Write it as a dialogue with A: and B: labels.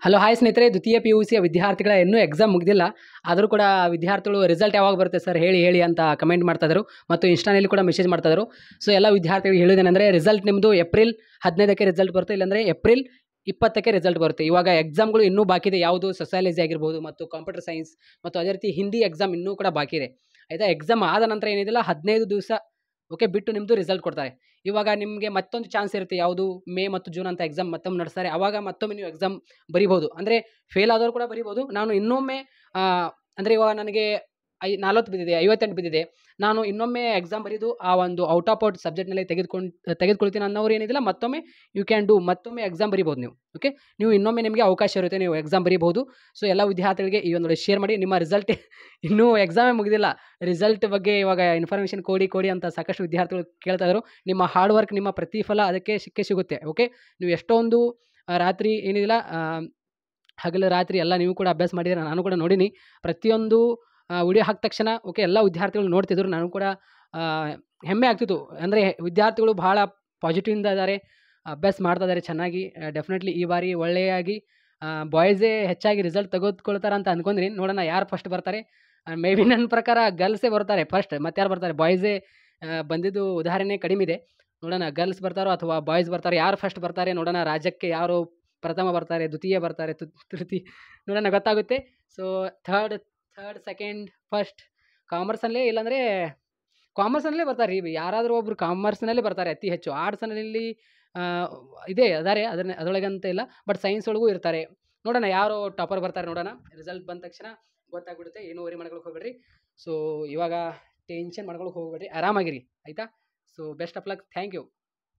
A: Hello hi ಸ್ನೇಹಿತರೆ, ದ್ವಿತೀಯ PUCಯ ವಿದ್ಯಾರ್ಥಿಗಳ ಇನ್ನೂ ಎಕ್ಸಾಮ್ ಮುಗಿದಿಲ್ಲ. ಆದರೂ ಕೂಡ ವಿದ್ಯಾರ್ಥಿಗಳು ರಿಸಲ್ಟ್ ಯಾವಾಗ ಬರುತ್ತೆ ಸರ್ ಹೇಳಿ ಅಂತ ಕಮೆಂಟ್ ಮಾಡ್ತಾಯಿದ್ರು ಮತ್ತು ಇನ್ಸ್ಟಾನಲ್ಲಿ ಕೂಡ ಮೆಸೇಜ್ ಮಾಡ್ತಾಯಿದ್ರು. ಸೊ ಎಲ್ಲ ವಿದ್ಯಾರ್ಥಿಗಳಿಗೆ ಹೇಳೋದೇನೆಂದರೆ, ರಿಸಲ್ಟ್ ನಿಮ್ಮದು ಏಪ್ರಿಲ್ 15ಕ್ಕೆ ರಿಸಲ್ಟ್ ಬರುತ್ತೆ, ಇಲ್ಲಾಂದರೆ ಏಪ್ರಿಲ್ 20ಕ್ಕೆ ರಿಸಲ್ಟ್ ಬರುತ್ತೆ. ಇವಾಗ ಎಕ್ಸಾಮ್ಗಳು ಇನ್ನೂ ಬಾಕಿ ಇದೆ. ಯಾವುದು ಸೊಸಾಲಜಿ ಆಗಿರ್ಬೋದು ಮತ್ತು ಕಂಪ್ಯೂಟರ್ ಸೈನ್ಸ್ ಮತ್ತು ಅದೇ ರೀತಿ ಹಿಂದಿ ಎಕ್ಸಾಮ್ ಇನ್ನೂ ಕೂಡ ಬಾಕಿ ಇದೆ. ಆಯಿತಾ, ಎಕ್ಸಾಮ್ ಆದ ನಂತರ ಏನಿದಿಲ್ಲ 15 ದಿವಸ ಬಿಟ್ಟು ನಿಮ್ಮದು ರಿಸಲ್ಟ್ ಕೊಡ್ತಾರೆ. ಇವಾಗ ನಿಮಗೆ ಮತ್ತೊಂದು ಚಾನ್ಸ್ ಇರುತ್ತೆ. ಯಾವುದು ಮೇ ಮತ್ತು ಜೂನ್ ಅಂತ ಎಕ್ಸಾಮ್ ಮತ್ತೊಮ್ಮೆ ನಡೆಸ್ತಾರೆ. ಆವಾಗ ಮತ್ತೊಮ್ಮೆ ನೀವು ಎಕ್ಸಾಮ್ ಬರಿಬೋದು. ಅಂದರೆ ಫೇಲ್ ಆದವರು ಕೂಡ ಬರಿಬೋದು. ನಾನು ಇನ್ನೊಮ್ಮೆ ಅಂದರೆ ಇವಾಗ ನನಗೆ 40 ಬಿದ್ದಿದೆ, 58 ಬಿದ್ದಿದೆ. ನಾನು ಇನ್ನೊಮ್ಮೆ ಎಕ್ಸಾಮ್ ಬರೆದು ಆ ಒಂದು ಔಟ್ ಆಫ್ ಔಟ್ ಸಬ್ಜೆಕ್ಟ್ನಲ್ಲಿ ತೆಗೆದುಕೊಳ್ತೀನಿ ಅನ್ನೋರು ಏನಿದಿಲ್ಲ, ಮತ್ತೊಮ್ಮೆ ಯು ಕ್ಯಾನ್ ಡೂ, ಮತ್ತೊಮ್ಮೆ ಎಕ್ಸಾಮ್ ಬರಿಬೋದು ನೀವು. ನೀವು ಇನ್ನೊಮ್ಮೆ ನಿಮಗೆ ಅವಕಾಶ ಇರುತ್ತೆ, ನೀವು ಎಕ್ಸಾಮ್ ಬರಿಬೋದು. ಸೊ ಎಲ್ಲ ವಿದ್ಯಾರ್ಥಿಗಳಿಗೆ ಈ ಒಂದು ಶೇರ್ ಮಾಡಿ. ನಿಮ್ಮ ರಿಸಲ್ಟ್ ಇನ್ನೂ ಎಕ್ಸಾಮೇ ಮುಗಿದಿಲ್ಲ, ರಿಸಲ್ಟ್ ಬಗ್ಗೆ ಇವಾಗ ಇನ್ಫಾರ್ಮೇಷನ್ ಕೊಡಿ ಅಂತ ಸಾಕಷ್ಟು ವಿದ್ಯಾರ್ಥಿಗಳು ಕೇಳ್ತಾ ಇದ್ರು. ನಿಮ್ಮ ಹಾರ್ಡ್ ವರ್ಕ್, ನಿಮ್ಮ ಪ್ರತಿಫಲ ಅದಕ್ಕೆ ಸಿಗುತ್ತೆ. ನೀವು ಎಷ್ಟೊಂದು ರಾತ್ರಿ ಏನಿದಿಲ್ಲ, ಹಗಲು ರಾತ್ರಿ ಎಲ್ಲ ನೀವು ಕೂಡ ಅಭ್ಯಾಸ ಮಾಡಿದ್ದೀರ, ನಾನು ಕೂಡ ನೋಡೀನಿ. ಪ್ರತಿಯೊಂದು ವಿಡಿಯೋ ಹಾಕಿದ ತಕ್ಷಣ ಎಲ್ಲ ವಿದ್ಯಾರ್ಥಿಗಳು ನೋಡ್ತಿದ್ರು. ನಾನು ಕೂಡ ಹೆಮ್ಮೆ ಆಗ್ತಿತ್ತು. ಅಂದರೆ ವಿದ್ಯಾರ್ಥಿಗಳು ಬಹಳ ಪಾಸಿಟಿವಿಂದ ಇದ್ದಾರೆ, ಅಭ್ಯಾಸ ಮಾಡ್ತಾ ಇದ್ದಾರೆ ಚೆನ್ನಾಗಿ. ಡೆಫಿನೆಟ್ಲಿ ಈ ಬಾರಿ ಒಳ್ಳೆಯಾಗಿ ಬಾಯ್ಸೇ ಹೆಚ್ಚಾಗಿ ರಿಸಲ್ಟ್ ತೆಗೆದುಕೊಳ್ತಾರೆ ಅಂತ ಅಂದ್ಕೊಂಡ್ರಿ. ನೋಡೋಣ ಯಾರು ಫಸ್ಟ್ ಬರ್ತಾರೆ. ಮೇ ಬಿ ನನ್ನ ಪ್ರಕಾರ ಗರ್ಲ್ಸೇ ಬರ್ತಾರೆ ಫಸ್ಟ್, ಮತ್ತೆ ಯಾರು ಬರ್ತಾರೆ? ಬಾಯ್ಸೇ ಬಂದಿದ್ದು ಉದಾಹರಣೆ ಕಡಿಮೆ ಇದೆ. ನೋಡೋಣ ಗರ್ಲ್ಸ್ ಬರ್ತಾರೋ ಅಥವಾ ಬಾಯ್ಸ್ ಬರ್ತಾರೆ, ಯಾರು ಫಸ್ಟ್ ಬರ್ತಾರೆ ನೋಡೋಣ. ರಾಜ್ಯಕ್ಕೆ ಯಾರು ಪ್ರಥಮ ಬರ್ತಾರೆ, ದ್ವಿತೀಯ ಬರ್ತಾರೆ, ತೃತೀಯ ನೋಡೋಣ, ಗೊತ್ತಾಗುತ್ತೆ. ಸೊ ಥರ್ಡ್, ಸೆಕೆಂಡ್, ಫಸ್ಟ್ ಕಾಮರ್ಸಲ್ಲೇ, ಇಲ್ಲಾಂದರೆ ಕಾಮರ್ಸ್ನಲ್ಲೇ ಬರ್ತಾರೆ ರೀ. ಯಾರಾದರೂ ಒಬ್ಬರು ಕಾಮರ್ಸ್ನಲ್ಲೇ ಬರ್ತಾರೆ ಅತಿ ಹೆಚ್ಚು. ಆರ್ಟ್ಸ್ನಲ್ಲಿ ಇದೆ ಅದಾರೆ, ಅದರೊಳಗಂತ ಇಲ್ಲ, ಬಟ್ ಸೈನ್ಸ್ ಒಳಗೂ ಇರ್ತಾರೆ. ನೋಡೋಣ ಯಾರು ಟಾಪರ್ ಬರ್ತಾರೆ ನೋಡೋಣ. ರಿಸಲ್ಟ್ ಬಂದ ತಕ್ಷಣ ಗೊತ್ತಾಗ್ಬಿಡುತ್ತೆ. ಏನು ವರಿ ಮಾಡ್ಕೊಳಕ್ಕೆ ಹೋಗ್ಬೇಡ್ರಿ. ಸೊ ಇವಾಗ ಟೆನ್ಷನ್ ಮಾಡ್ಕೊಳಕ್ಕೆ ಹೋಗ್ಬೇಡ್ರಿ, ಆರಾಮಾಗಿರಿ ಆಯಿತಾ. So best of luck, thank you.